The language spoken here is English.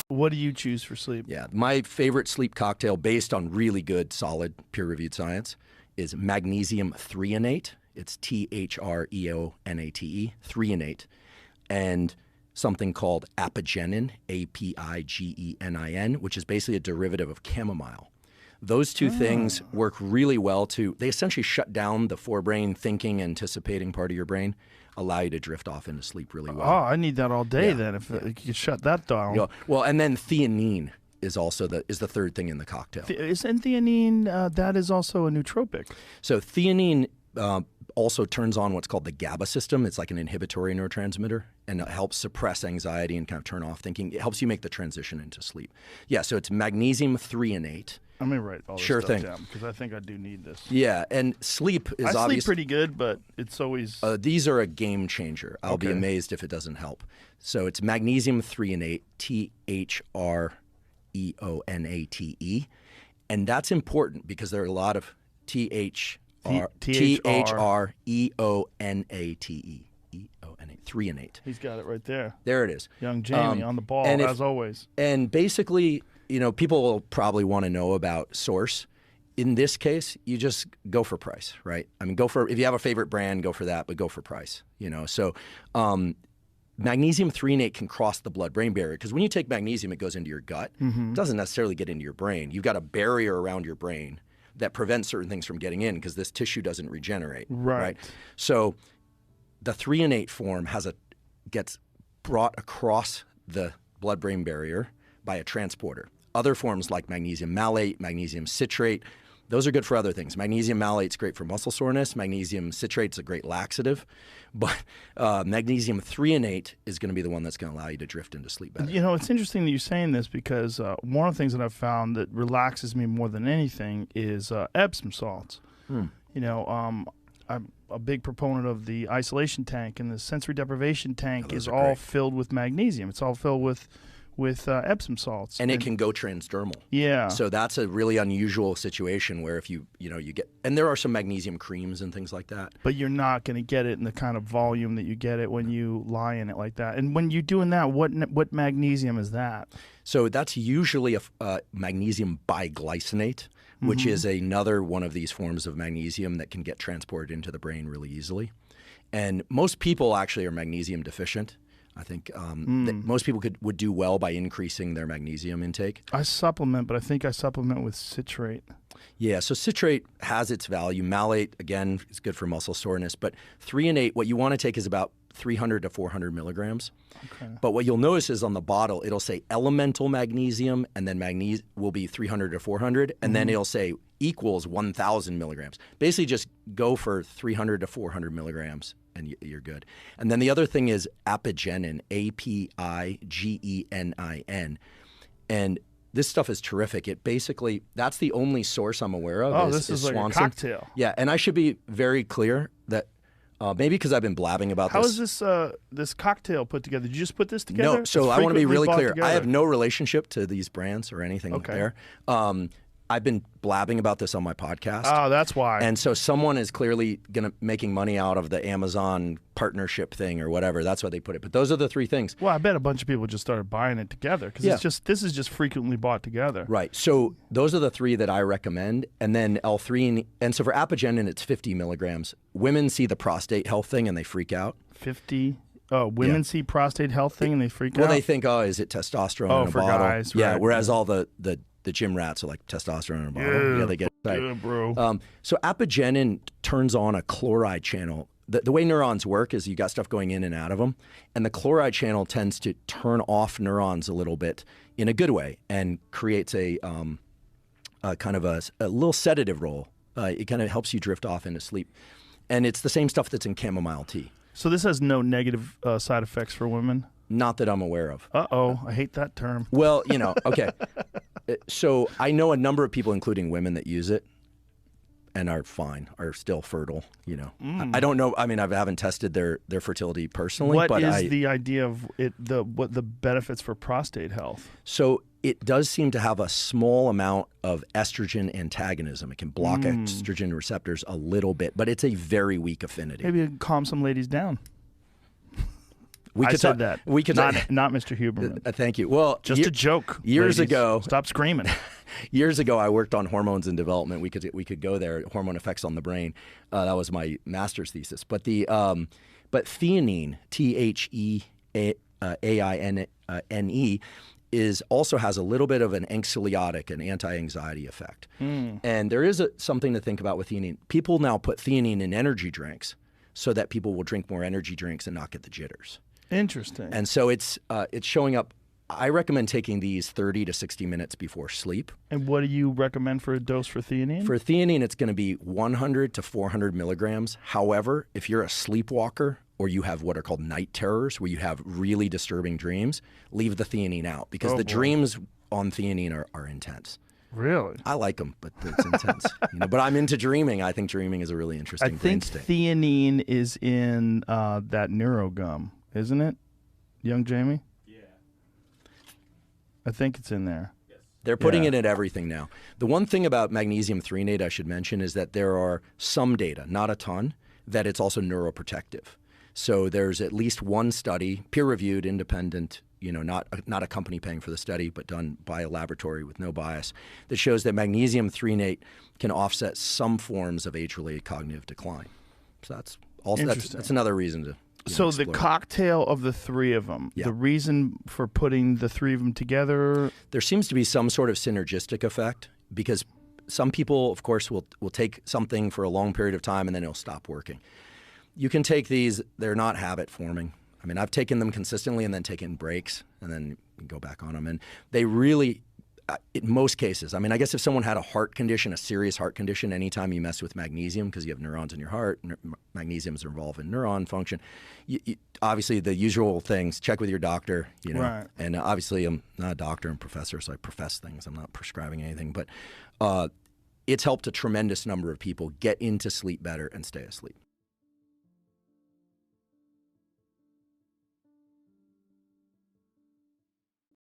What do you choose for sleep? Yeah, my favorite sleep cocktail based on really good, solid, peer-reviewed science is magnesium threonate. It's Threonate, threonate, and something called apigenin, Apigenin, which is basically a derivative of chamomile. Those two things work really well they essentially shut down the forebrain thinking, anticipating part of your brain, allow you to drift off into sleep really well. Oh, I need that all day then. If you could shut that down. Yeah. Well, and then theanine is also the third thing in the cocktail. Isn't theanine, that is also a nootropic? So theanine also turns on what's called the GABA system. It's like an inhibitory neurotransmitter, and it helps suppress anxiety and kind of turn off thinking. It helps you make the transition into sleep. Yeah, so it's magnesium threonate. I'm going to write all this stuff down because I think I do need this. Yeah, and sleep is obvious. I sleep pretty good, but it's always... these are a game changer. I'll be amazed if it doesn't help. So it's magnesium threonate, Threonate. And that's important because there are a lot of Threonate. Threonate. He's got it right there. There it is. Young Jamie on the ball, as always. And basically, people will probably want to know about source. In this case, you just go for price, right? I mean, if you have a favorite brand, go for that, but go for price, So magnesium threonate can cross the blood-brain barrier because when you take magnesium, it goes into your gut. It doesn't necessarily get into your brain. You've got a barrier around your brain that prevents certain things from getting in because this tissue doesn't regenerate. Right. So the threonate form gets brought across the blood-brain barrier by a transporter. Other forms like magnesium malate, magnesium citrate, those are good for other things. Magnesium malate's great for muscle soreness. Magnesium citrate's a great laxative. But magnesium threonate is going to be the one that's going to allow you to drift into sleep better. It's interesting that you're saying this because one of the things that I've found that relaxes me more than anything is Epsom salts. I'm a big proponent of the isolation tank, and the sensory deprivation tank is all filled with magnesium. It's all filled with Epsom salts. And it can go transdermal. Yeah. So that's a really unusual situation where if you get, and there are some magnesium creams and things like that. But you're not going to get it in the kind of volume that you get it when you lie in it like that. And when you're doing that, what magnesium is that? So that's usually a magnesium biglycinate, which is another one of these forms of magnesium that can get transported into the brain really easily. And most people actually are magnesium deficient. I think that most people would do well by increasing their magnesium intake. I supplement, but I think I supplement with citrate. Yeah, so citrate has its value. Malate, again, is good for muscle soreness. But threonate, what you want to take is about 300 to 400 milligrams. Okay. But what you'll notice is on the bottle, it'll say elemental magnesium, and then magnesium will be 300 to 400, and then it'll say equals 1,000 milligrams. Basically, just go for 300 to 400 milligrams, and you're good. And then the other thing is apigenin, Apigenin. And this stuff is terrific. It basically, that's the only source I'm aware of. This is like Swanson. A cocktail. Yeah, and I should be very clear that maybe because I've been blabbing about this. How is this cocktail put together? Did you just put this together? No, so I want to be really clear. I have no relationship to these brands or anything there. I've been blabbing about this on my podcast. Oh, that's why. And so someone is clearly making money out of the Amazon partnership thing or whatever. That's why they put it. But those are the three things. Well, I bet a bunch of people just started buying it together because this is just frequently bought together. Right. So those are the three that I recommend. And then L3, and so for apigenin, it's 50 milligrams. Women see the prostate health thing and they freak out. 50? Oh, women see prostate health thing and they freak out? Well, they think, is it testosterone in a for bottle? Guys, yeah, right. Whereas all the gym rats are like testosterone in a bottle. Yeah, they get excited. Yeah, bro. So apigenin turns on a chloride channel. The way neurons work is you got stuff going in and out of them, and the chloride channel tends to turn off neurons a little bit in a good way and creates a kind of a little sedative role. It kind of helps you drift off into sleep. And it's the same stuff that's in chamomile tea. So this has no negative side effects for women? Not that I'm aware of. Uh-oh, I hate that term. Well, okay. So I know a number of people, including women, that use it and are fine, are still fertile. I don't know. I mean, I haven't tested their fertility personally. What is the idea of it? What the benefits for prostate health? So it does seem to have a small amount of estrogen antagonism. It can block estrogen receptors a little bit, but it's a very weak affinity. Maybe it can calm some ladies down. I said that. We could not Mr. Huberman. Thank you. Well, just a joke. Years ladies. ago, Stop screaming. Years ago, I worked on hormones in development. We could go there. Hormone effects on the brain. That was my master's thesis. But but theanine, THEAINE, also has a little bit of an anxiolytic, an anti-anxiety effect. And there is something to think about with theanine. People now put theanine in energy drinks so that people will drink more energy drinks and not get the jitters. Interesting. And so it's showing up. I recommend taking these 30 to 60 minutes before sleep. And what do you recommend for a dose for theanine? For theanine, it's going to be 100 to 400 milligrams. However, if you're a sleepwalker or you have what are called night terrors, where you have really disturbing dreams, leave the theanine out because dreams on theanine are intense. Really? I like them, but it's intense. But I'm into dreaming. I think dreaming is a really interesting brain state. Theanine is in that neurogum, isn't it, young Jamie? I think it's in there. Yes. They're putting it in everything now. The one thing about magnesium threonate I should mention is that there are some data, not a ton, that it's also neuroprotective. So there's at least one study, peer-reviewed, independent, not a company paying for the study, but done by a laboratory with no bias, that shows that magnesium threonate can offset some forms of age-related cognitive decline. So that's also that's another reason to. So the cocktail of the three of them, the reason for putting the three of them together? There seems to be some sort of synergistic effect because some people, of course, will take something for a long period of time and then it'll stop working. You can take these, they're not habit forming. I mean, I've taken them consistently and then taken breaks and then go back on them. And they really, in most cases, I mean, I guess if someone had a heart condition, a serious heart condition, anytime you mess with magnesium, because you have neurons in your heart, magnesiums are involved in neuron function. Obviously, the usual things, check with your doctor, Right. And obviously I'm not a doctor and professor, so I profess things. I'm not prescribing anything, but it's helped a tremendous number of people get into sleep better and stay asleep.